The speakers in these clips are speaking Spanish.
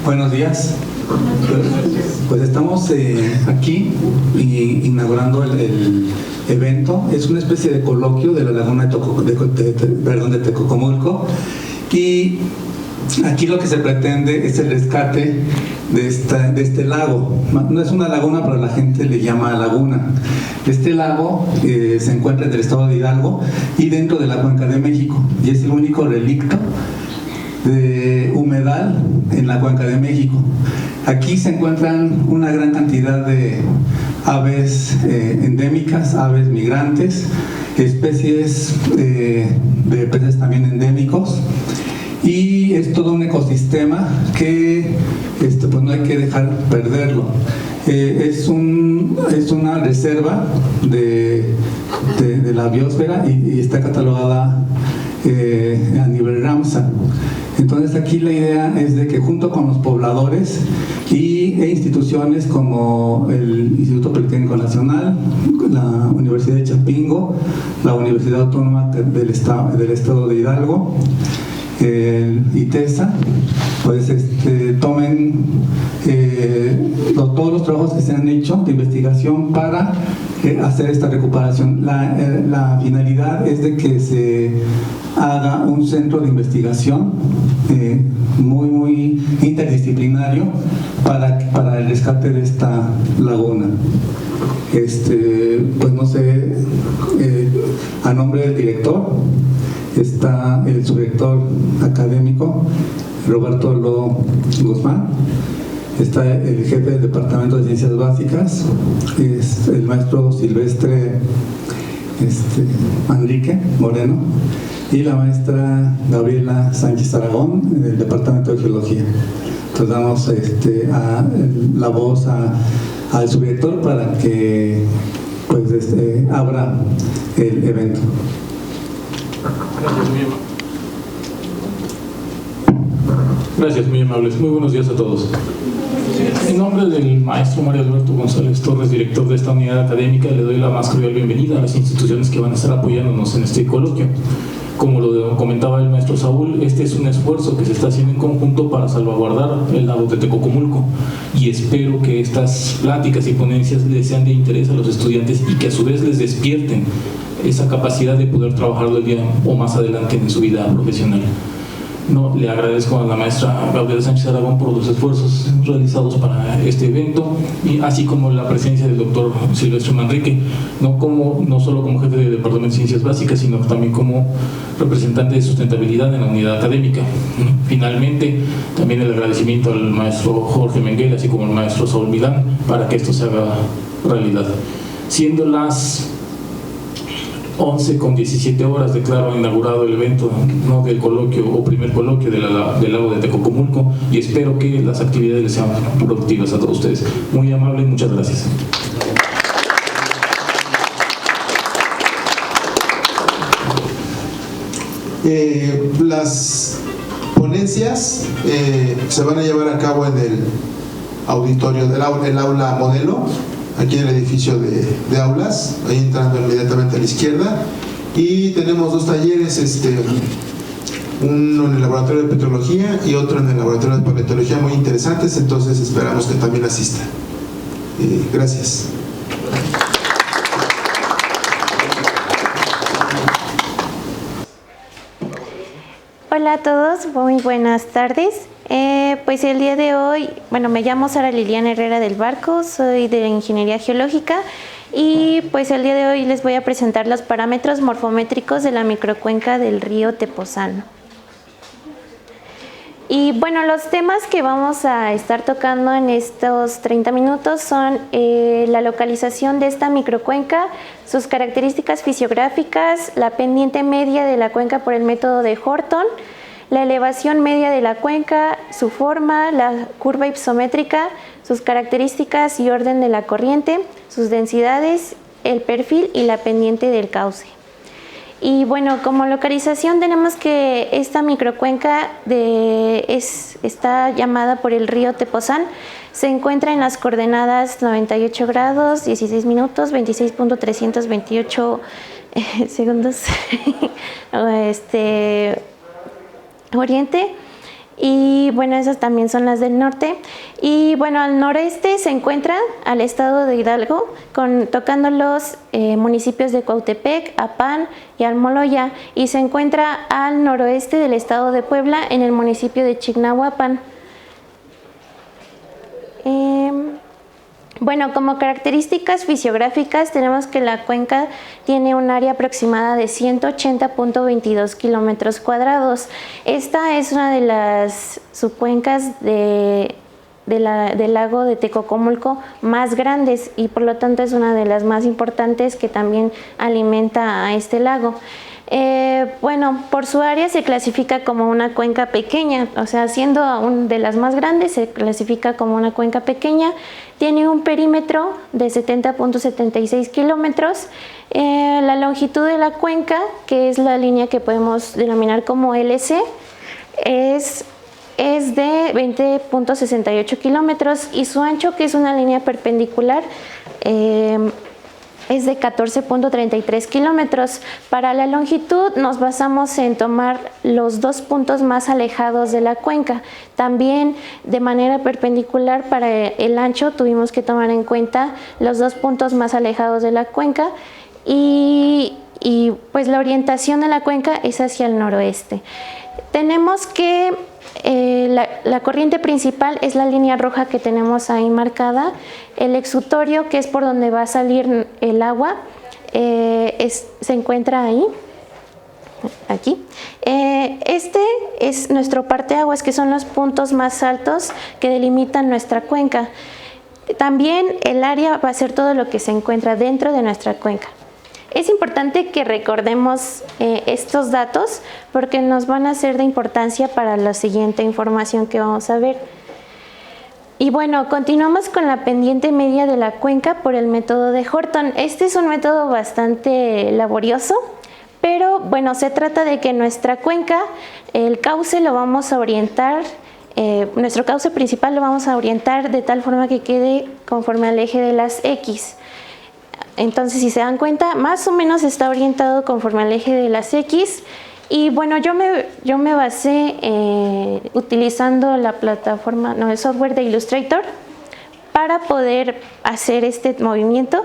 Buenos días. Pues estamos aquí inaugurando el evento. Es una especie de coloquio de la laguna de Tecocomulco, y aquí lo que se pretende es el rescate de este lago. No es una laguna, pero la gente le llama laguna. Este lago se encuentra en el estado de Hidalgo y dentro de la Cuenca de México, y es el único relicto de humedal en la Cuenca de México. Aquí se encuentran una gran cantidad de aves endémicas, aves migrantes, especies de peces también endémicos, y es todo un ecosistema que pues no hay que dejar perderlo. Es una reserva de la biosfera y está catalogada a nivel Ramsar. Entonces aquí la idea es de que junto con los pobladores e instituciones como el Instituto Politécnico Nacional, la Universidad de Chapingo, la Universidad Autónoma del Estado de Hidalgo, ITESA, pues tomen todos los trabajos que se han hecho de investigación para hacer esta recuperación. La finalidad es de que se haga un centro de investigación muy interdisciplinario para el rescate de esta laguna. Pues no sé, a nombre del director está el subdirector académico Roberto Lo Guzmán, está el jefe del Departamento de Ciencias Básicas, es el maestro Silvestre Manrique Moreno, y la maestra Gabriela Sánchez Aragón del Departamento de Geología. Entonces damos la voz al subdirector para que pues abra el evento. Gracias, muy amables. Muy buenos días a todos. En nombre del maestro Mario Alberto González Torres, director de esta unidad académica, le doy la más cordial bienvenida a las instituciones que van a estar apoyándonos en este coloquio. Como lo comentaba el maestro Saúl, este es un esfuerzo que se está haciendo en conjunto para salvaguardar el lago de Tecocomulco, y espero que estas pláticas y ponencias les sean de interés a los estudiantes y que a su vez les despierten esa capacidad de poder trabajarlo el día o más adelante en su vida profesional. Le agradezco a la maestra Gabriela Sánchez Aragón por los esfuerzos realizados para este evento, y así como la presencia del doctor Silvestre Manrique, no solo como jefe del Departamento de Ciencias Básicas, sino también como representante de sustentabilidad en la unidad académica. Finalmente, también el agradecimiento al maestro Jorge Menguel, así como al maestro Saúl Milán, para que esto se haga realidad. Siendo las 11:17 declaro inaugurado el evento del coloquio o primer coloquio del lago de Tecocomulco, y espero que las actividades les sean productivas a todos ustedes. Muy amable, muchas gracias. Las ponencias se van a llevar a cabo en el auditorio del aula modelo, aquí en el edificio de aulas, ahí entrando inmediatamente a la izquierda, y tenemos dos talleres, uno en el laboratorio de petrología y otro en el laboratorio de paleontología, muy interesantes, entonces esperamos que también asistan. Gracias. Hola a todos, muy buenas tardes. Pues el día de hoy, me llamo Sara Liliana Herrera del Barco, soy de Ingeniería Geológica, y pues el día de hoy les voy a presentar los parámetros morfométricos de la microcuenca del río Tepozano. Y los temas que vamos a estar tocando en estos 30 minutos son la localización de esta microcuenca, sus características fisiográficas, la pendiente media de la cuenca por el método de Horton, la elevación media de la cuenca, su forma, la curva hipométrica, sus características y orden de la corriente, sus densidades, el perfil y la pendiente del cauce. Y como localización tenemos que esta microcuenca está llamada por el río Tepozán, se encuentra en las coordenadas 98 grados, 16 minutos, 26.328 segundos oriente, y bueno, esas también son las del norte. Y bueno, al noreste se encuentra al estado de Hidalgo, tocando los municipios de Cuautepec, Apán y Almoloya, y se encuentra al noroeste del estado de Puebla, en el municipio de Chignahuapan. Bueno, como características fisiográficas tenemos que la cuenca tiene un área aproximada de 180.22 kilómetros cuadrados. Esta es una de las subcuencas del lago de Tecocomulco más grandes y por lo tanto es una de las más importantes que también alimenta a este lago. Bueno, por su área se clasifica como una cuenca pequeña, o sea, siendo de las más grandes se clasifica como una cuenca pequeña. Tiene un perímetro de 70.76 kilómetros. La longitud de la cuenca, que es la línea que podemos denominar como LC, es de 20.68 kilómetros y su ancho, que es una línea perpendicular, es de 14.33 kilómetros. Para la longitud nos basamos en tomar los dos puntos más alejados de la cuenca. También de manera perpendicular para el ancho tuvimos que tomar en cuenta los dos puntos más alejados de la cuenca y pues la orientación de la cuenca es hacia el noroeste. Tenemos que la corriente principal es la línea roja que tenemos ahí marcada. El exutorio, que es por donde va a salir el agua, se encuentra ahí, aquí. Este es nuestro parteaguas, que son los puntos más altos que delimitan nuestra cuenca. También el área va a ser todo lo que se encuentra dentro de nuestra cuenca. Es importante que recordemos estos datos porque nos van a ser de importancia para la siguiente información que vamos a ver. Y bueno, continuamos con la pendiente media de la cuenca por el método de Horton. Este es un método bastante laborioso, pero bueno, se trata de que nuestra cuenca, el cauce lo vamos a orientar, nuestro cauce principal lo vamos a orientar de tal forma que quede conforme al eje de las X. Entonces, si se dan cuenta, más o menos está orientado conforme al eje de las X. Y bueno, yo me basé utilizando la plataforma, el software de Illustrator para poder hacer este movimiento.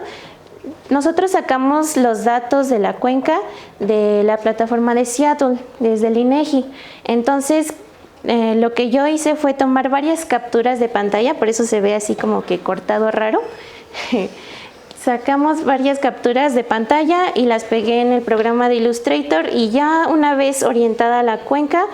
Nosotros sacamos los datos de la cuenca de la plataforma de Seattle, desde el INEGI. Entonces, lo que yo hice fue tomar varias capturas de pantalla, por eso se ve así como que cortado raro. Sacamos varias capturas de pantalla y las pegué en el programa de Illustrator y ya una vez orientada la cuenca,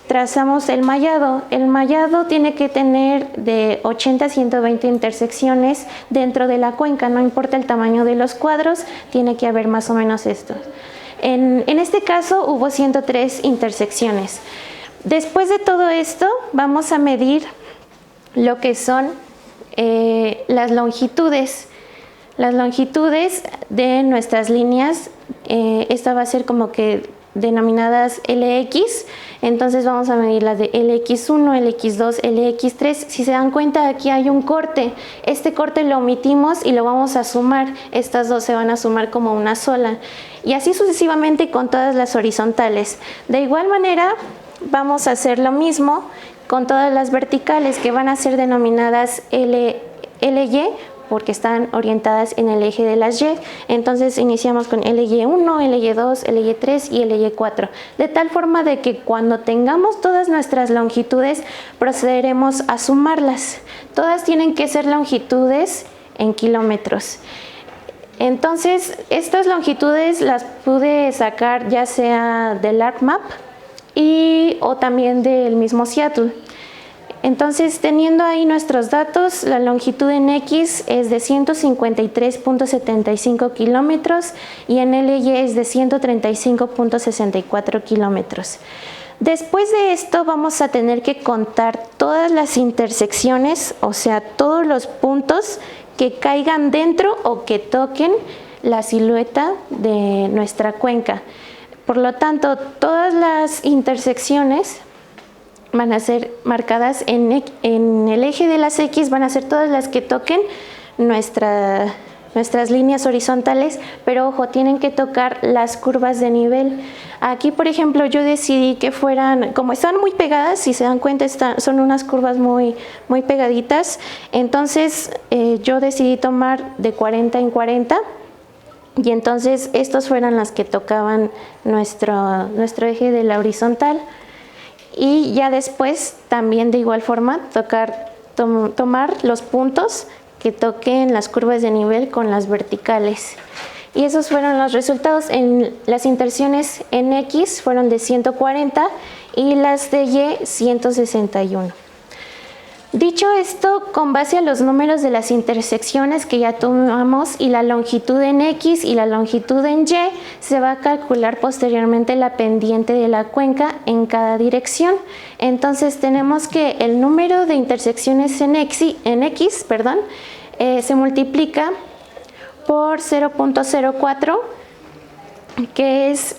trazamos el mallado. El mallado tiene que tener de 80 a 120 intersecciones dentro de la cuenca, no importa el tamaño de los cuadros, tiene que haber más o menos esto. En este caso hubo 103 intersecciones. Después de todo esto, vamos a medir lo que son las longitudes. Las longitudes de nuestras líneas, esta va a ser como que denominadas LX, entonces vamos a medir las de LX1, LX2, LX3. Si se dan cuenta, aquí hay un corte. Este corte lo omitimos y lo vamos a sumar. Estas dos se van a sumar como una sola. Y así sucesivamente con todas las horizontales. De igual manera, vamos a hacer lo mismo con todas las verticales que van a ser denominadas LY, porque están orientadas en el eje de las Y. Entonces iniciamos con LY1, LY2, LY3 y LY4, de tal forma de que cuando tengamos todas nuestras longitudes procederemos a sumarlas. Todas tienen que ser longitudes en kilómetros. Entonces estas longitudes las pude sacar ya sea del ArcMap o también del mismo Seattle. Entonces, teniendo ahí nuestros datos, la longitud en X es de 153.75 kilómetros y en LY es de 135.64 kilómetros. Después de esto vamos a tener que contar todas las intersecciones, o sea, todos los puntos que caigan dentro o que toquen la silueta de nuestra cuenca. Por lo tanto, todas las intersecciones van a ser marcadas en el eje de las X, van a ser todas las que toquen nuestra nuestras líneas horizontales, pero ojo, tienen que tocar las curvas de nivel. Aquí, por ejemplo, yo decidí que fueran, como están muy pegadas, si se dan cuenta, son unas curvas muy pegaditas, entonces yo decidí tomar de 40 en 40, y entonces estos fueran las que tocaban nuestro eje de la horizontal. Y ya después, también de igual forma, tomar los puntos que toquen las curvas de nivel con las verticales. Y esos fueron los resultados. En las inserciones en X fueron de 140 y las de Y 161. Dicho esto, con base a los números de las intersecciones que ya tomamos y la longitud en X y la longitud en Y, se va a calcular posteriormente la pendiente de la cuenca en cada dirección. Entonces tenemos que el número de intersecciones en X, se multiplica por 0.04, que es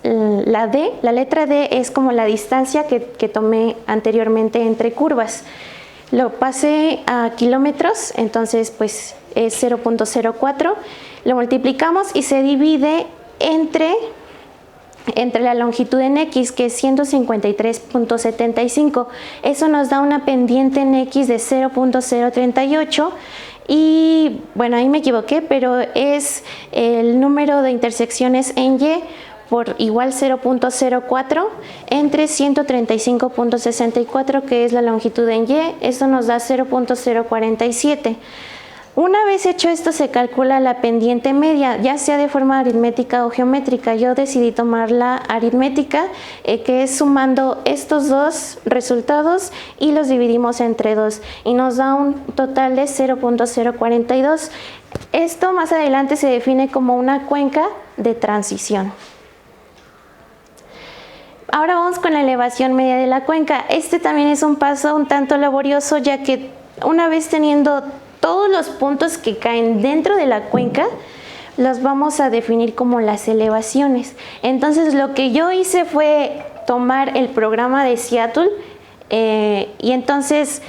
la D. La letra D es como la distancia que tomé anteriormente entre curvas. Lo pasé a kilómetros, entonces pues es 0.04. Lo multiplicamos y se divide entre la longitud en X, que es 153.75. Eso nos da una pendiente en X de 0.038. Y bueno, ahí me equivoqué, pero es el número de intersecciones en Y por igual 0.04 entre 135.64, que es la longitud en Y. Esto nos da 0.047. Una vez hecho esto, se calcula la pendiente media, ya sea de forma aritmética o geométrica. Yo decidí tomar la aritmética, que es sumando estos dos resultados y los dividimos entre 2, y nos da un total de 0.042. Esto más adelante se define como una cuenca de transición. Ahora vamos con la elevación media de la cuenca. Este también es un paso un tanto laborioso, ya que una vez teniendo todos los puntos que caen dentro de la cuenca, los vamos a definir como las elevaciones. Entonces lo que yo hice fue tomar el programa de Seattle y entonces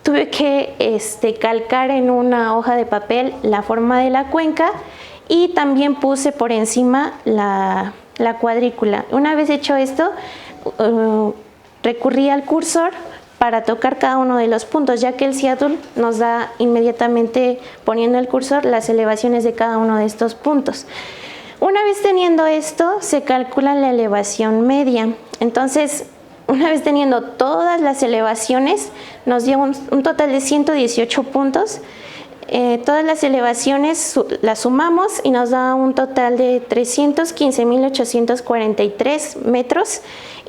tuve que calcar en una hoja de papel la forma de la cuenca, y también puse por encima la cuadrícula. Una vez hecho esto, recurrí al cursor para tocar cada uno de los puntos, ya que el Seattle nos da inmediatamente, poniendo el cursor, las elevaciones de cada uno de estos puntos. Una vez teniendo esto, se calcula la elevación media. Entonces, una vez teniendo todas las elevaciones, nos dio un total de 118 puntos. Todas las elevaciones las sumamos y nos da un total de 315.843 metros,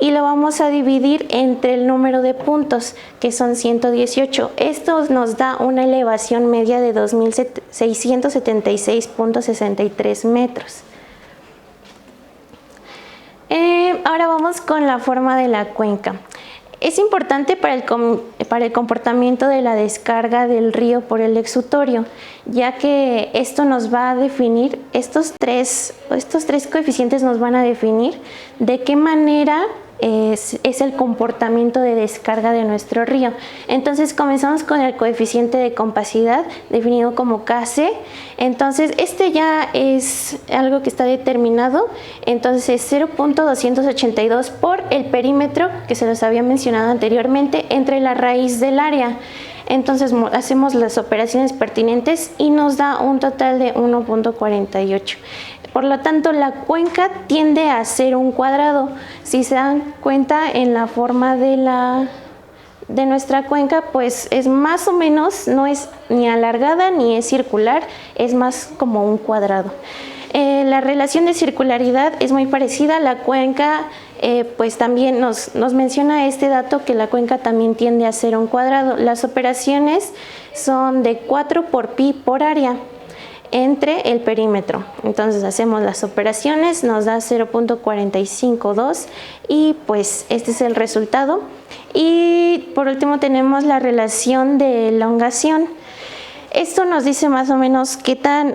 y lo vamos a dividir entre el número de puntos, que son 118. Esto nos da una elevación media de 2.676.63 metros. Ahora vamos con la forma de la cuenca. Es importante para el comportamiento de la descarga del río por el exutorio, ya que esto nos va a definir, estos tres coeficientes nos van a definir de qué manera es el comportamiento de descarga de nuestro río. Entonces comenzamos con el coeficiente de compacidad, definido como Kc. Entonces este ya es algo que está determinado, entonces 0.282 por el perímetro, que se los había mencionado anteriormente, entre la raíz del área. Entonces hacemos las operaciones pertinentes y nos da un total de 1.48. Por lo tanto, la cuenca tiende a ser un cuadrado. Si se dan cuenta, en la forma de nuestra cuenca, pues es más o menos, no es ni alargada ni es circular, es más como un cuadrado. La relación de circularidad es muy parecida. La cuenca pues también nos menciona este dato, que la cuenca también tiende a ser un cuadrado. Las operaciones son de 4 por pi por área entre el perímetro. Entonces hacemos las operaciones, nos da 0.452 y pues este es el resultado. Y por último tenemos la relación de elongación. Esto nos dice más o menos qué tan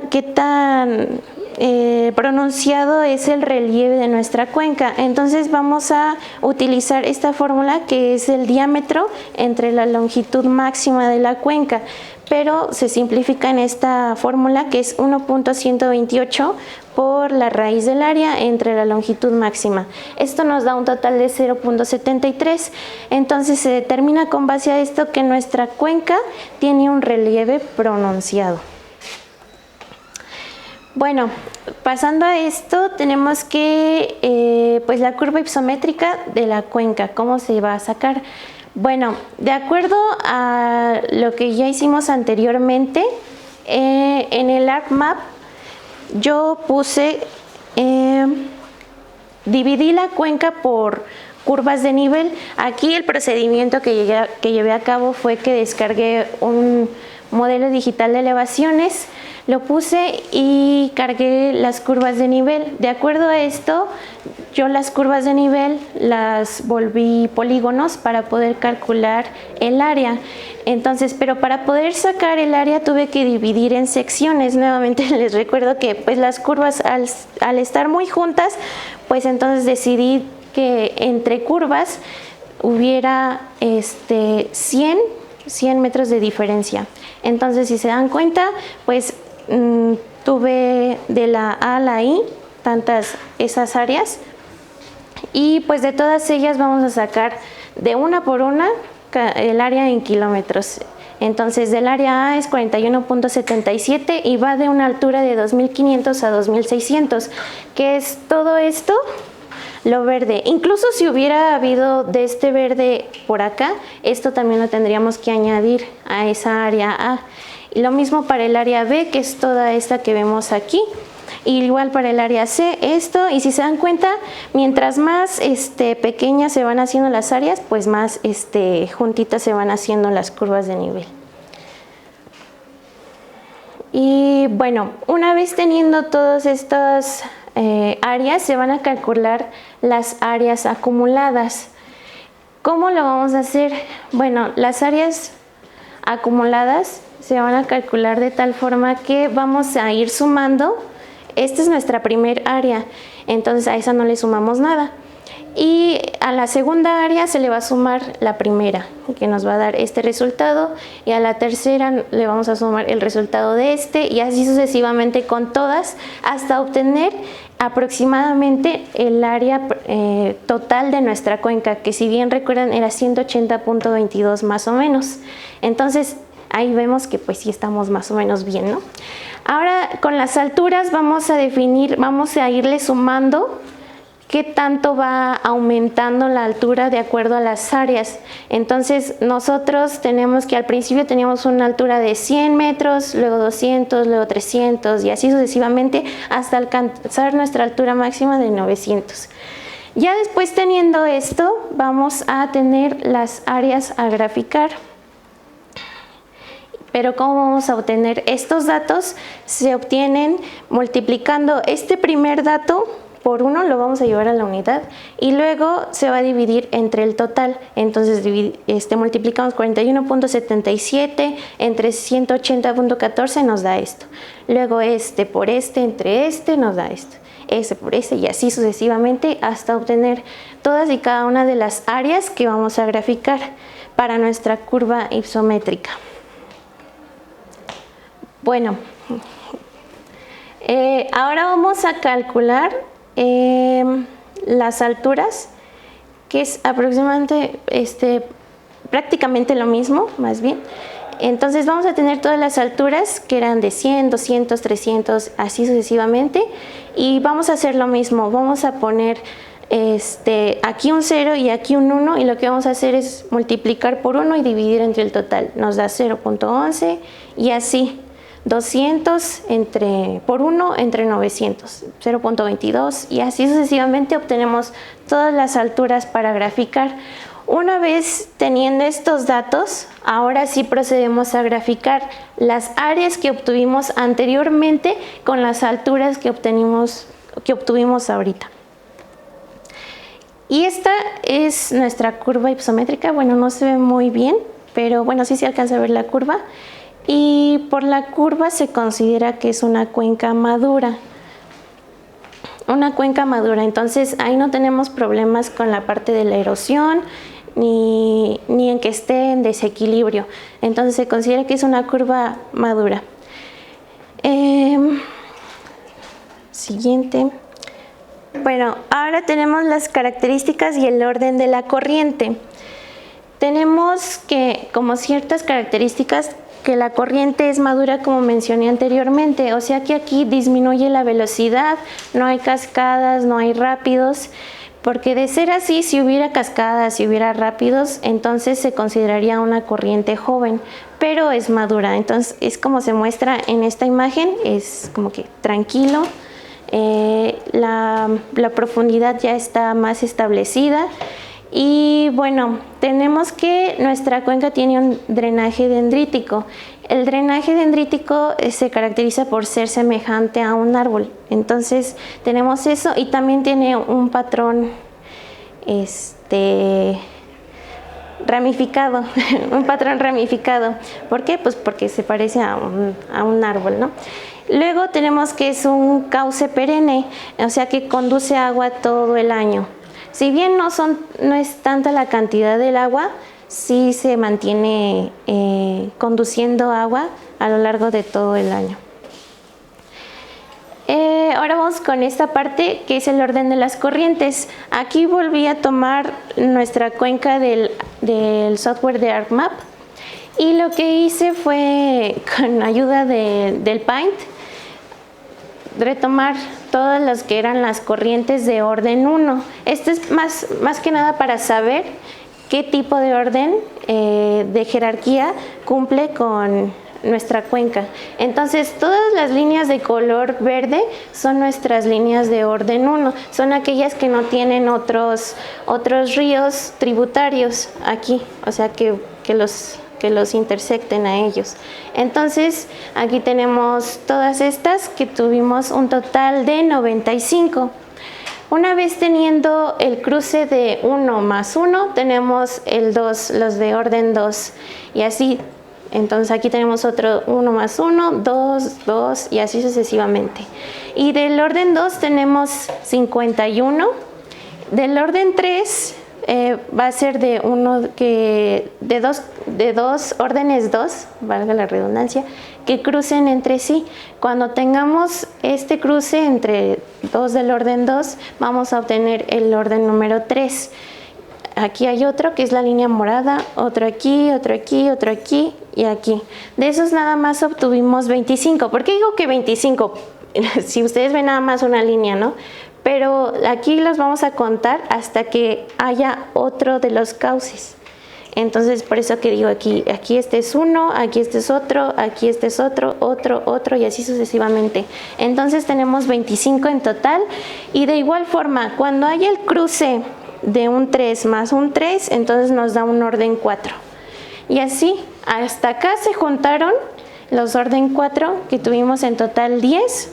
pronunciado es el relieve de nuestra cuenca. Entonces vamos a utilizar esta fórmula que es el diámetro entre la longitud máxima de la cuenca, pero se simplifica en esta fórmula que es 1.128 por la raíz del área entre la longitud máxima. Esto nos da un total de 0.73. Entonces se determina con base a esto que nuestra cuenca tiene un relieve pronunciado. Bueno, pasando a esto, tenemos que, pues la curva hipométrica de la cuenca, ¿cómo se va a sacar? Bueno, de acuerdo a lo que ya hicimos anteriormente, en el ArcMap yo dividí la cuenca por curvas de nivel. Aquí el procedimiento que llevé a cabo fue que descargué un modelo digital de elevaciones, lo puse y cargué las curvas de nivel. De acuerdo a esto, yo las curvas de nivel las volví polígonos para poder calcular el área. Entonces, pero para poder sacar el área tuve que dividir en secciones. Nuevamente les recuerdo que pues las curvas al estar muy juntas, pues entonces decidí que entre curvas hubiera 100 metros de diferencia. Entonces, si se dan cuenta, pues tuve de la A a la I esas áreas, y pues de todas ellas vamos a sacar de una por una el área en kilómetros. Entonces del área A es 41.77 y va de una altura de 2500 a 2600, que es todo esto, lo verde. Incluso si hubiera habido de este verde por acá, esto también lo tendríamos que añadir a esa área A. Y lo mismo para el área B, que es toda esta que vemos aquí. Y igual para el área C, esto. Y si se dan cuenta, mientras más pequeñas se van haciendo las áreas, pues más juntitas se van haciendo las curvas de nivel. Y bueno, una vez teniendo todas estas áreas, se van a calcular las áreas acumuladas. ¿Cómo lo vamos a hacer? Bueno, las áreas acumuladas se van a calcular de tal forma que vamos a ir sumando. Esta es nuestra primer área, entonces a esa no le sumamos nada. Y a la segunda área se le va a sumar la primera, que nos va a dar este resultado, y a la tercera le vamos a sumar el resultado de y así sucesivamente con todas, hasta obtener aproximadamente el área total de nuestra cuenca, que si bien recuerdan era 180.22 más o menos. Entonces ahí vemos que pues sí estamos más o menos bien, ¿no? Ahora con las alturas vamos a irle sumando qué tanto va aumentando la altura de acuerdo a las áreas. Entonces nosotros tenemos que al principio teníamos una altura de 100 metros, luego 200, luego 300 y así sucesivamente hasta alcanzar nuestra altura máxima de 900. Ya después, teniendo esto, vamos a tener las áreas a graficar. Pero ¿cómo vamos a obtener estos datos? Se obtienen multiplicando este primer dato por 1, lo vamos a llevar a la unidad, y luego se va a dividir entre el total. Entonces multiplicamos 41.77 entre 180.14, nos da esto. Luego por entre nos da esto. Por y así sucesivamente hasta obtener todas y cada una de las áreas que vamos a graficar para nuestra curva hipométrica. Bueno, ahora vamos a calcular las alturas, que es aproximadamente prácticamente lo mismo, más bien. Entonces vamos a tener todas las alturas que eran de 100, 200, 300, así sucesivamente, y vamos a hacer lo mismo. Vamos a poner aquí un 0 y aquí un 1, y lo que vamos a hacer es multiplicar por 1 y dividir entre el total. Nos da 0.11 y así. 200 por 1 entre 900, 0.22 y así sucesivamente obtenemos todas las alturas para graficar. Una vez teniendo estos datos, ahora sí procedemos a graficar las áreas que obtuvimos anteriormente con las alturas que obtuvimos ahorita. Y esta es nuestra curva hipométrica. Bueno, no se ve muy bien, pero bueno, sí se alcanza a ver la curva. Y por la curva se considera que es una cuenca madura. una cuenca madura. Entonces ahí no tenemos problemas con la parte de la erosión ni en que esté en desequilibrio. Entonces se considera que es una curva madura. Siguiente. Bueno, ahora tenemos las características y el orden de la corriente. Tenemos que, como ciertas características, que la corriente es madura, como mencioné anteriormente, o sea que aquí disminuye la velocidad, no hay cascadas, no hay rápidos, porque de ser así, si hubiera cascadas, si hubiera rápidos, entonces se consideraría una corriente joven, pero es madura. Entonces es como se muestra en esta imagen, es como que tranquilo, la profundidad ya está más establecida. Y bueno, tenemos que nuestra cuenca tiene un drenaje dendrítico. El drenaje dendrítico se caracteriza por ser semejante a un árbol. Entonces tenemos eso, y también tiene un patrón ramificado, un patrón ramificado. ¿Por qué? Pues porque se parece a un árbol, ¿no? Luego tenemos que es un cauce perenne, o sea que conduce agua todo el año. Si bien no es tanta la cantidad del agua, sí se mantiene conduciendo agua a lo largo de todo el año. Ahora vamos con esta parte que es el orden de las corrientes. Aquí volví a tomar nuestra cuenca del software de ArcMap, y lo que hice fue, con ayuda del Paint, retomar todas las que eran las corrientes de orden 1. Esto es más que nada para saber qué tipo de orden de jerarquía cumple con nuestra cuenca. Entonces todas las líneas de color verde son nuestras líneas de orden 1, son aquellas que no tienen otros ríos tributarios aquí, o sea que los intersecten a ellos. Entonces aquí tenemos todas estas, que tuvimos un total de 95. Una vez teniendo el cruce de 1 más 1, tenemos los de orden 2, y así. Entonces aquí tenemos otro 1 más 1, 2, 2, y así sucesivamente. Y del orden 2 tenemos 51. Del orden 3 va a ser de dos órdenes 2, valga la redundancia, que crucen entre sí. Cuando tengamos este cruce entre dos del orden 2, vamos a obtener el orden número 3. Aquí hay otro que es la línea morada, otro aquí, otro aquí, otro aquí y aquí. De esos nada más obtuvimos 25. ¿Por qué digo que 25? Si ustedes ven nada más una línea, ¿no? Pero aquí los vamos a contar hasta que haya otro de los cauces. Entonces, por eso que digo aquí este es uno, aquí este es otro, aquí este es otro, otro, y así sucesivamente. Entonces tenemos 25 en total, y de igual forma, cuando haya el cruce de un 3 más un 3, entonces nos da un orden 4. Y así, hasta acá se juntaron los orden 4, que tuvimos en total 10.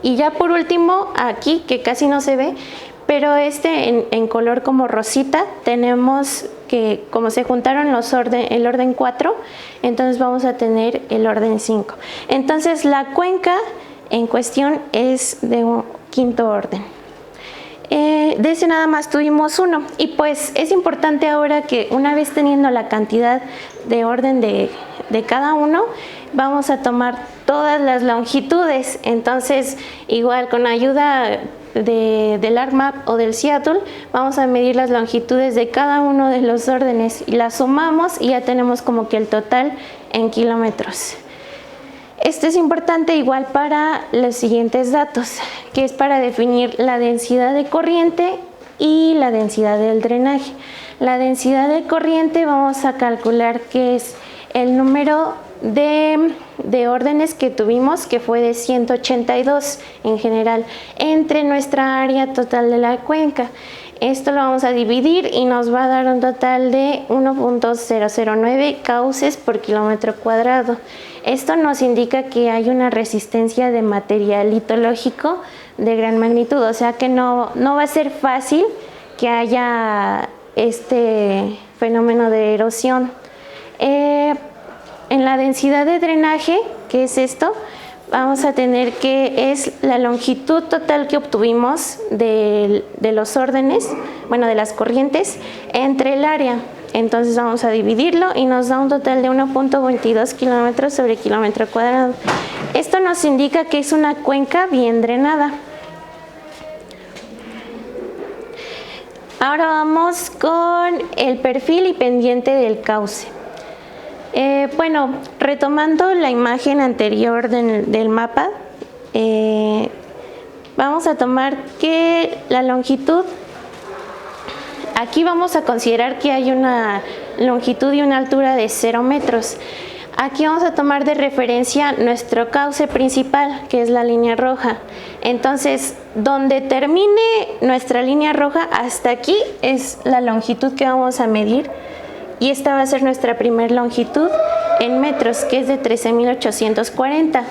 Y ya por último, aquí, que casi no se ve, pero en color como rosita, tenemos que como se juntaron el orden 4, entonces vamos a tener el orden 5. Entonces la cuenca en cuestión es de un quinto orden. De ese nada más tuvimos uno, y pues es importante ahora que una vez teniendo la cantidad de orden de cada uno, vamos a tomar todas las longitudes. Entonces igual con ayuda del ArcMap o del Seattle, vamos a medir las longitudes de cada uno de los órdenes y las sumamos, y ya tenemos como que el total en kilómetros. Esto es importante igual para los siguientes datos, que es para definir la densidad de corriente y la densidad del drenaje. La densidad de corriente vamos a calcular que es el número de órdenes que tuvimos, que fue de 182 en general, entre nuestra área total de la cuenca. Esto lo vamos a dividir y nos va a dar un total de 1.009 cauces por kilómetro cuadrado. Esto nos indica que hay una resistencia de material litológico de gran magnitud, o sea que no va a ser fácil que haya este fenómeno de erosión. En la densidad de drenaje, que es esto, vamos a tener que es la longitud total que obtuvimos de los órdenes, bueno, de las corrientes, entre el área. Entonces vamos a dividirlo y nos da un total de 1.22 kilómetros sobre kilómetro cuadrado. Esto nos indica que es una cuenca bien drenada. Ahora vamos con el perfil y pendiente del cauce. Bueno, retomando la imagen anterior del mapa, vamos a tomar que la longitud, aquí vamos a considerar que hay una longitud y una altura de 0 metros. Aquí vamos a tomar de referencia nuestro cauce principal, que es la línea roja. Entonces, donde termine nuestra línea roja, hasta aquí es la longitud que vamos a medir. Y esta va a ser nuestra primer longitud en metros, que es de 13.840.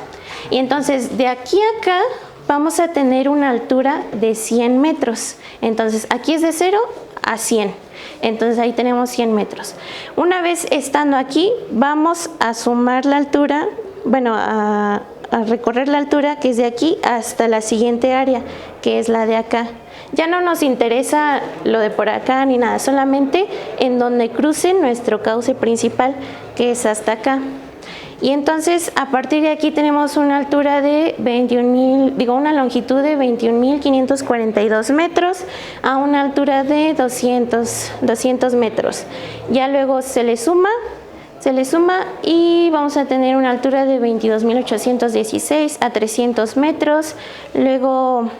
Y entonces, de aquí a acá vamos a tener una altura de 100 metros. Entonces, aquí es de 0 a 100. Entonces, ahí tenemos 100 metros. Una vez estando aquí, vamos a sumar la altura, bueno, a recorrer la altura que es de aquí hasta la siguiente área, que es la de acá. Ya no nos interesa lo de por acá ni nada, solamente en donde cruce nuestro cauce principal, que es hasta acá. Y entonces a partir de aquí tenemos una altura de una longitud de 21.542 metros a una altura de 200 metros. Ya luego se le suma y vamos a tener una altura de 22.816 a 300 metros, luego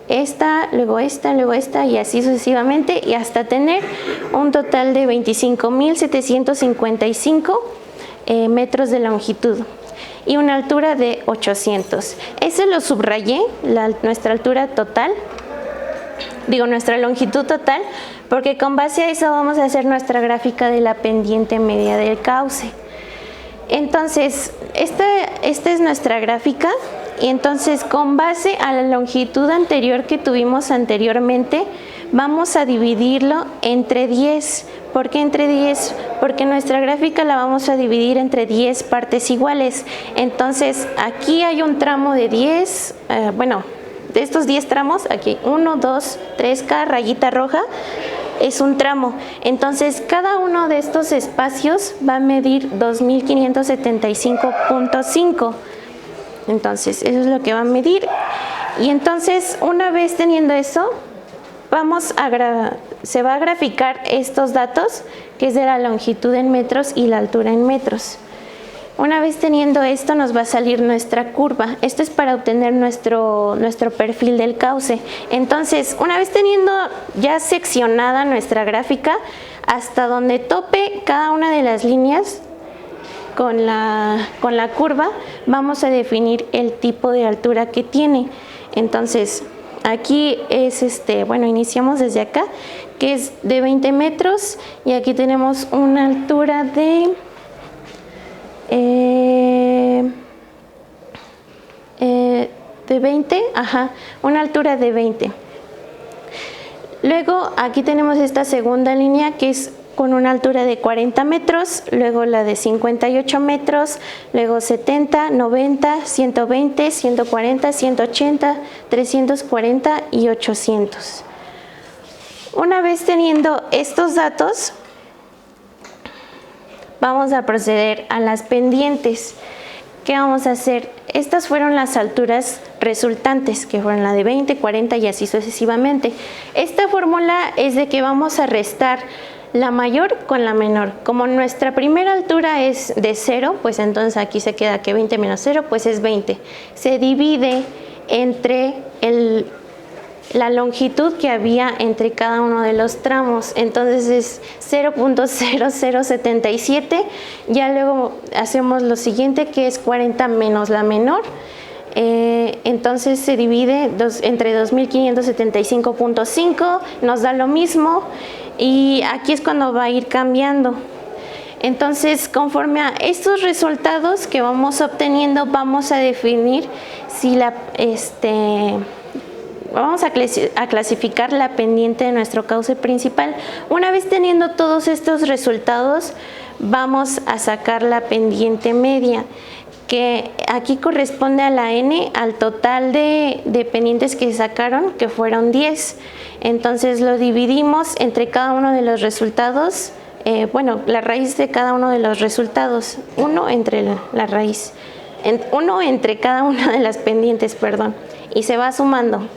esta, luego esta, luego esta y así sucesivamente, y hasta tener un total de 25.755 metros de longitud y una altura de 800. Ese lo subrayé, nuestra altura total, nuestra longitud total, porque con base a eso vamos a hacer nuestra gráfica de la pendiente media del cauce. Entonces, esta es nuestra gráfica, y entonces con base a la longitud anterior que tuvimos anteriormente, vamos a dividirlo entre 10. ¿Por qué entre 10? Porque nuestra gráfica la vamos a dividir entre 10 partes iguales. Entonces, aquí hay un tramo de 10, de estos 10 tramos, aquí 1, 2, 3, cada rayita roja es un tramo. Entonces, cada uno de estos espacios va a medir 2.575.5. Entonces, eso es lo que va a medir. Y entonces, una vez teniendo eso, se va a graficar estos datos, que es de la longitud en metros y la altura en metros. Una vez teniendo esto, nos va a salir nuestra curva. Esto es para obtener nuestro perfil del cauce. Entonces, una vez teniendo ya seccionada nuestra gráfica, hasta donde tope cada una de las líneas con la curva, vamos a definir el tipo de altura que tiene. Entonces, aquí es iniciamos desde acá, que es de 20 metros, y aquí tenemos una altura de 20, una altura de 20. Luego aquí tenemos esta segunda línea, que es con una altura de 40 metros, luego la de 58 metros, luego 70, 90, 120, 140, 180, 340 y 800. Una vez teniendo estos datos, vamos a proceder a las pendientes. ¿Qué vamos a hacer? Estas fueron las alturas resultantes, que fueron la de 20, 40 y así sucesivamente. Esta fórmula es de que vamos a restar la mayor con la menor. Como nuestra primera altura es de 0, pues entonces aquí se queda que 20 menos 0, pues es 20. Se divide entre la longitud que había entre cada uno de los tramos, entonces es 0.0077. Ya luego hacemos lo siguiente, que es 40 menos la menor. Entonces se divide entre 2575.5, nos da lo mismo, y aquí es cuando va a ir cambiando. Entonces, conforme a estos resultados que vamos obteniendo, vamos a definir si vamos a clasificar la pendiente de nuestro cauce principal. Una vez teniendo todos estos resultados, vamos a sacar la pendiente media, que aquí corresponde a la N, al total de pendientes que sacaron, que fueron 10. Entonces lo dividimos entre cada uno de los resultados, la raíz de cada uno de los resultados, 1 entre la raíz, 1 entre cada una de las pendientes, perdón, y se va sumando.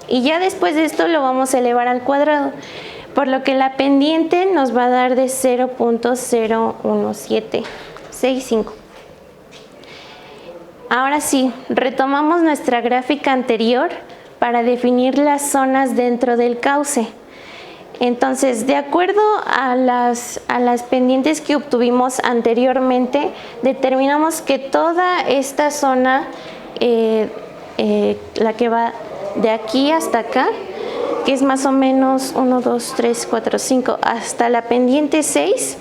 Y ya después de esto lo vamos a elevar al cuadrado, por lo que la pendiente nos va a dar de 0.01765. Ahora sí, retomamos nuestra gráfica anterior para definir las zonas dentro del cauce. Entonces, de acuerdo a las pendientes que obtuvimos anteriormente, determinamos que toda esta zona, la que va de aquí hasta acá, que es más o menos 1, 2, 3, 4, 5, hasta la pendiente 6,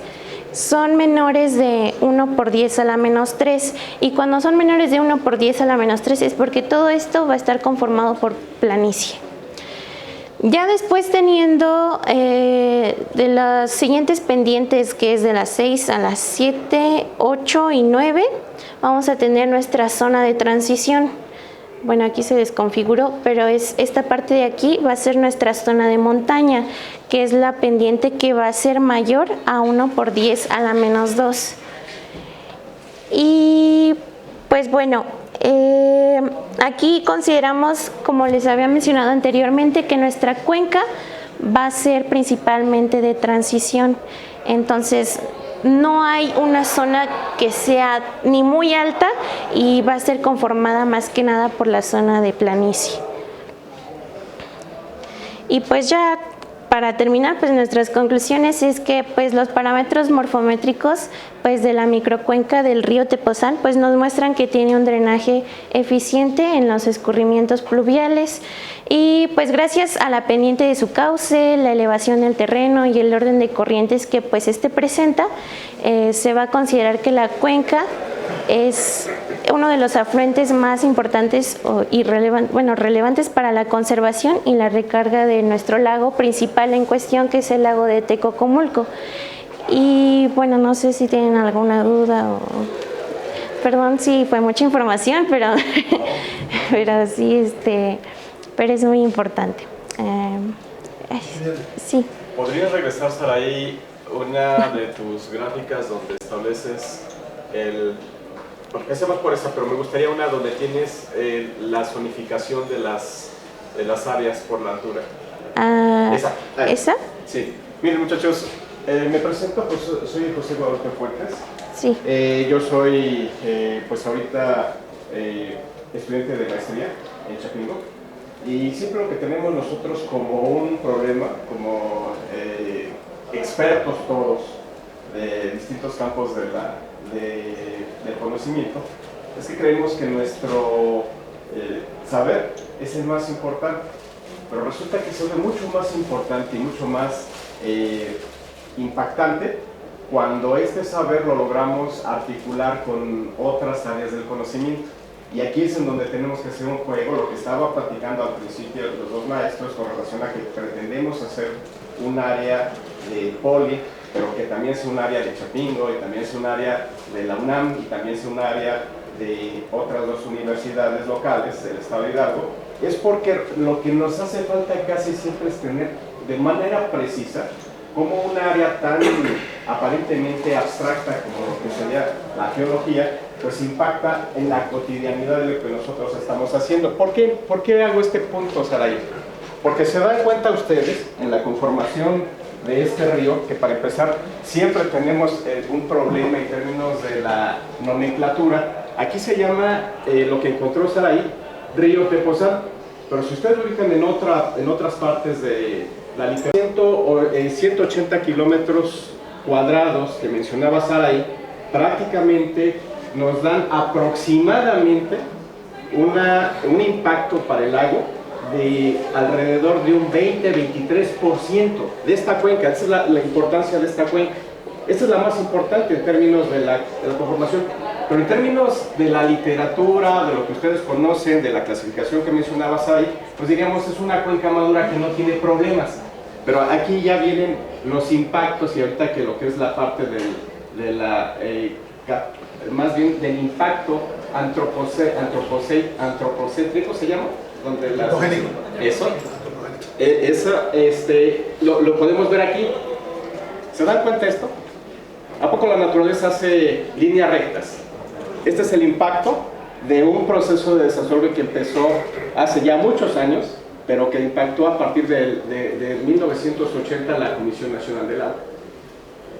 son menores de 1 por 10 a la menos 3. Y cuando son menores de 1 por 10 a la menos 3 es porque todo esto va a estar conformado por planicie. Ya después, teniendo de las siguientes pendientes, que es de las 6 a las 7, 8 y 9, vamos a tener nuestra zona de transición. Bueno, aquí se desconfiguró, pero esta parte de aquí va a ser nuestra zona de montaña, que es la pendiente que va a ser mayor a 1 por 10 a la menos 2. Y pues bueno, aquí consideramos, como les había mencionado anteriormente, que nuestra cuenca va a ser principalmente de transición. Entonces, no hay una zona que sea ni muy alta y va a ser conformada más que nada por la zona de planicie. Y pues ya para terminar, pues nuestras conclusiones es que pues los parámetros morfométricos pues de la microcuenca del río Tepoztlán pues nos muestran que tiene un drenaje eficiente en los escurrimientos pluviales, y pues gracias a la pendiente de su cauce, la elevación del terreno y el orden de corrientes que pues presenta, se va a considerar que la cuenca es uno de los afluentes más importantes y relevantes para la conservación y la recarga de nuestro lago principal en cuestión, que es el lago de Tecocomulco. Y bueno, no sé si tienen alguna duda o... Perdón si fue mucha información, pero sí, pero es muy importante. Sí. ¿Podrías regresar, Saray, una de tus gráficas donde estableces empecemos por esa, pero me gustaría una donde tienes la zonificación de las áreas por la altura? ¿Esa? Sí. Miren, muchachos, me presento, pues soy José Guadalupe Fuentes. Sí. Yo soy, pues ahorita, estudiante de maestría en Chapingo, y siempre lo que tenemos nosotros como un problema, como expertos todos de distintos campos del conocimiento, es que creemos que nuestro saber es el más importante, pero resulta que se vuelve mucho más importante y mucho más impactante cuando este saber lo logramos articular con otras áreas del conocimiento. Y aquí es en donde tenemos que hacer un juego, lo que estaba platicando al principio los dos maestros, con relación a que pretendemos hacer un área de Poli, pero que también es un área de Chapingo, y también es un área de la UNAM, y también es un área de otras dos universidades locales del estado de Hidalgo. Es porque lo que nos hace falta casi siempre es tener de manera precisa cómo un área tan aparentemente abstracta como lo que sería la geología, pues impacta en la cotidianidad de lo que nosotros estamos haciendo. ¿Por qué hago este punto, Saray? Porque se dan cuenta ustedes en la conformación de este río, que para empezar siempre tenemos un problema en términos de la nomenclatura. Aquí se llama, lo que encontró Saray, río Tepoztlán, pero si ustedes lo ubican en otras partes de la literatura, 180 kilómetros cuadrados que mencionaba Saray, prácticamente nos dan aproximadamente un impacto para el lago de alrededor de un 20-23% de esta cuenca. Esa es la importancia de esta cuenca. Esta es la más importante en términos de la conformación, pero en términos de la literatura, de lo que ustedes conocen, de la clasificación que mencionabas ahí, pues diríamos es una cuenca madura que no tiene problemas. Pero aquí ya vienen los impactos, y ahorita que lo que es la parte más bien del impacto antropocéntrico se llama, donde Antropogénico. Eso lo podemos ver aquí. ¿Se dan cuenta de esto? ¿A poco la naturaleza hace líneas rectas? Este es el impacto de un proceso de desarrollo que empezó hace ya muchos años, pero que impactó a partir de 1980 la Comisión Nacional del Agua.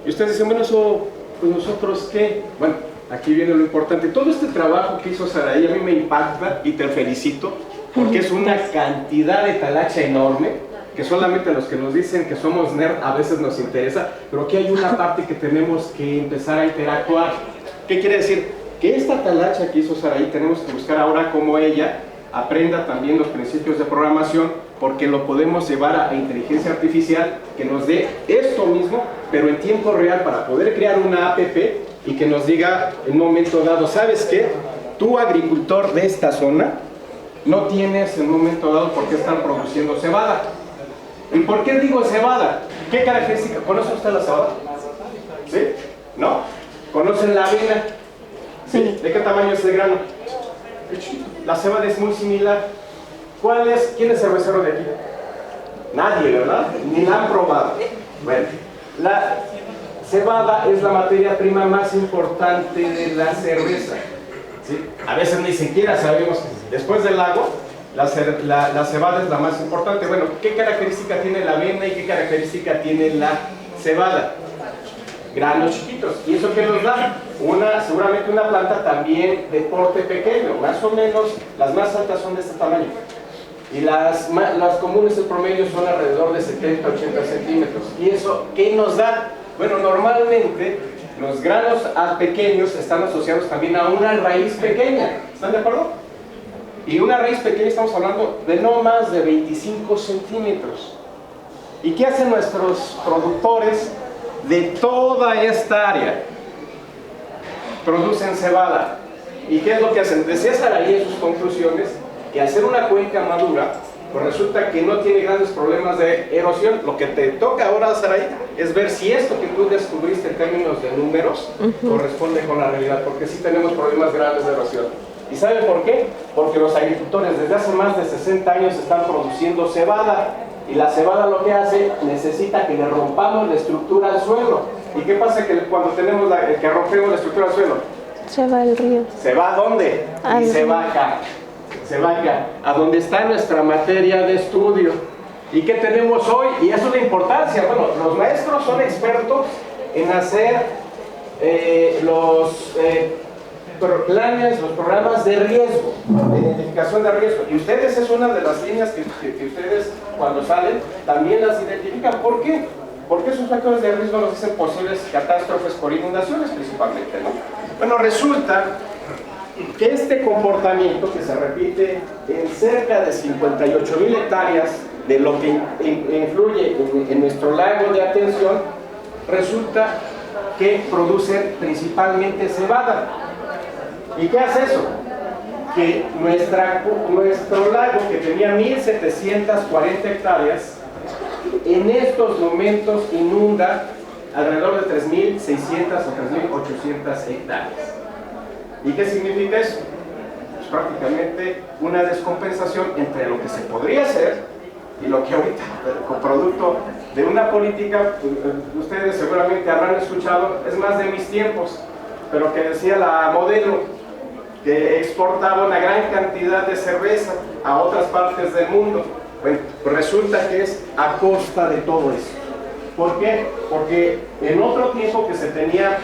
Y ustedes dicen, bueno, eso, pues nosotros qué. Bueno, aquí viene lo importante. Todo este trabajo que hizo Saraí a mí me impacta y te felicito, porque es una cantidad de talacha enorme, que solamente a los que nos dicen que somos nerd a veces nos interesa, pero aquí hay una parte que tenemos que empezar a interactuar. ¿Qué quiere decir? Que esta talacha que hizo Saraí tenemos que buscar ahora cómo ella aprenda también los principios de programación, porque lo podemos llevar a inteligencia artificial que nos dé esto mismo, pero en tiempo real, para poder crear una app y que nos diga en un momento dado, ¿sabes qué? Tú, agricultor de esta zona, no tienes en un momento dado por qué están produciendo cebada. ¿Y por qué digo cebada? ¿Qué característica? ¿Conoce usted la cebada? ¿Sí? ¿No? ¿Conocen la avena? ¿Sí? ¿De qué tamaño es el grano? La cebada es muy similar. ¿Quién es cervecero de aquí? Nadie, ¿verdad? Ni la han probado. Bueno, la cebada es la materia prima más importante de la cerveza. ¿Sí? A veces ni siquiera sabemos, después del agua, la cebada es la más importante. Bueno, ¿qué característica tiene la avena y qué característica tiene la cebada? Granos chiquitos. ¿Y eso qué nos da? Seguramente una planta también de porte pequeño, más o menos. Las más altas son de este tamaño. Y las comunes, el promedio, son alrededor de 70-80 centímetros. ¿Y eso qué nos da? Bueno, normalmente los granos pequeños están asociados también a una raíz pequeña. ¿Están de acuerdo? Y una raíz pequeña estamos hablando de no más de 25 centímetros. ¿Y qué hacen nuestros productores de toda esta área? Producen cebada. ¿Y qué es lo que hacen? Decía Saraí en sus conclusiones que al ser una cuenca madura, pues resulta que no tiene grandes problemas de erosión. Lo que te toca ahora, Saraí, es ver si esto que tú descubriste en términos de números corresponde con la realidad, porque sí tenemos problemas graves de erosión. ¿Y saben por qué? Porque los agricultores desde hace más de 60 años están produciendo cebada, y la cebada lo que hace, necesita que le rompamos la estructura al suelo. ¿Y qué pasa cuando tenemos que rompemos la estructura al suelo? Se va al río. ¿Se va a dónde? Al Y se río. va acá. Se va acá, a donde está nuestra materia de estudio. ¿Y qué tenemos hoy? Y eso es la importancia. Bueno, los maestros son expertos en hacer los planes, los programas de riesgo, de identificación de riesgo. Y ustedes, es una de las líneas que ustedes, cuando salen, también las identifican. ¿Por qué? Porque esos factores de riesgo nos dicen posibles catástrofes por inundaciones principalmente, ¿no? Bueno, resulta que este comportamiento, que se repite en cerca de 58,000 hectáreas de lo que influye en nuestro lago de atención, resulta que producen principalmente cebada. ¿Y qué hace eso? Que nuestro lago, que tenía 1,740 hectáreas, en estos momentos inunda alrededor de 3,600 o 3,800 hectáreas. ¿Y qué significa eso? Pues prácticamente una descompensación entre lo que se podría hacer y lo que ahorita, con producto de una política, ustedes seguramente habrán escuchado, es más de mis tiempos, pero que decía la Modelo, que exportaba una gran cantidad de cerveza a otras partes del mundo. Bueno, pues resulta que es a costa de todo eso. ¿Por qué? Porque en otro tiempo que se tenía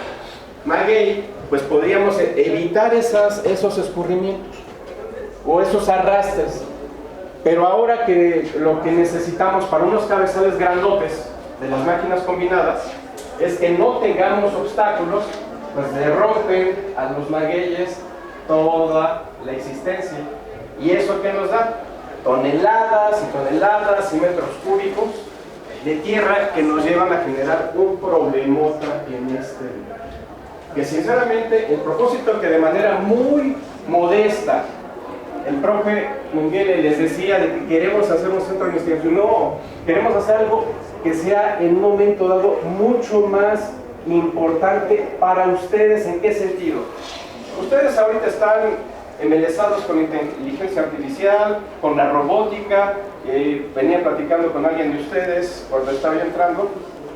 maguey, pues podríamos evitar esos escurrimientos o esos arrastres. Pero ahora que lo que necesitamos para unos cabezales grandotes de las máquinas combinadas es que no tengamos obstáculos, pues le rompen a los magueyes toda la existencia. ¿Y eso qué nos da? Toneladas y toneladas y metros cúbicos de tierra que nos llevan a generar un problemota en este lugar. Que sinceramente el propósito que de manera muy modesta el profe Munguele les decía de que queremos hacer un centro de investigación, no, queremos hacer algo que sea en un momento dado mucho más importante para ustedes. ¿En qué sentido? Ustedes ahorita están embelesados con inteligencia artificial, con la robótica. Venía platicando con alguien de ustedes cuando estaba yo entrando.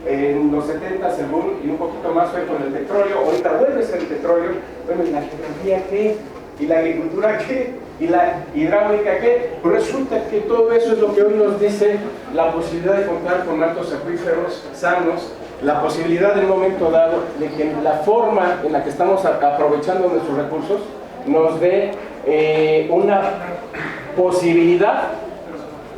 En los 70s el boom y un poquito más fue con el petróleo. Ahorita vuelve a ser el petróleo. Bueno, ¿y la geografía qué? ¿Y la agricultura qué? ¿Y la hidráulica qué? Pues resulta que todo eso es lo que hoy nos dice la posibilidad de contar con altos acuíferos sanos, la posibilidad en un momento dado de que la forma en la que estamos aprovechando nuestros recursos nos dé una posibilidad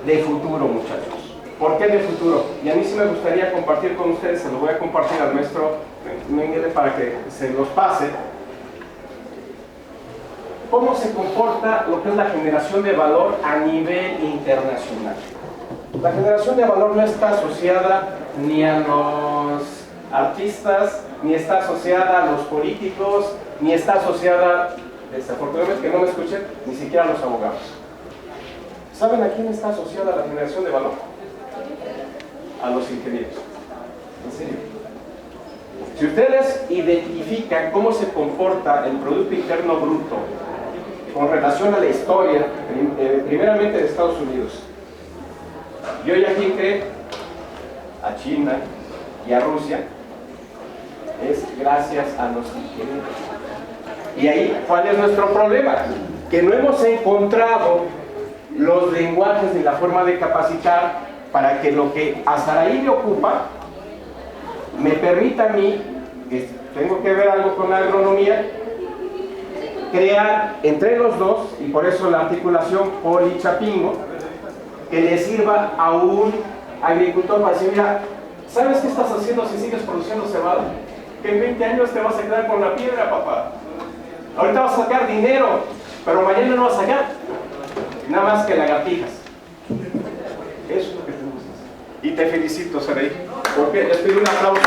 de futuro, muchachos. ¿Por qué de futuro? Y a mí sí me gustaría compartir con ustedes, se lo voy a compartir al maestro Mengele para que se los pase, cómo se comporta lo que es la generación de valor a nivel internacional. La generación de valor no está asociada ni a los artistas, ni está asociada a los políticos, ni está asociada, desafortunadamente que no me escuchen, ni siquiera a los abogados. ¿Saben a quién está asociada la generación de valor? A los ingenieros. En serio. Si ustedes identifican cómo se comporta el Producto Interno Bruto con relación a la historia, primeramente de Estados Unidos, y hoy a quién cree, a China y a Rusia, es gracias a los ingenieros. Y ahí, ¿cuál es nuestro problema? Que no hemos encontrado los lenguajes ni la forma de capacitar para que lo que a Saraí le ocupa me permita a mí, que tengo que ver algo con la agronomía, crear entre los dos, y por eso la articulación Poli-Chapingo, que le sirva a un agricultor para decir, mira, ¿sabes qué estás haciendo si sigues produciendo cebada? Que en 20 años te vas a quedar con la piedra, papá. Ahorita vas a sacar dinero, pero mañana no vas a sacar. Nada más que lagartijas. Eso es lo que tenemos que hacer. Y te felicito, Saraí, porque les pido un aplauso.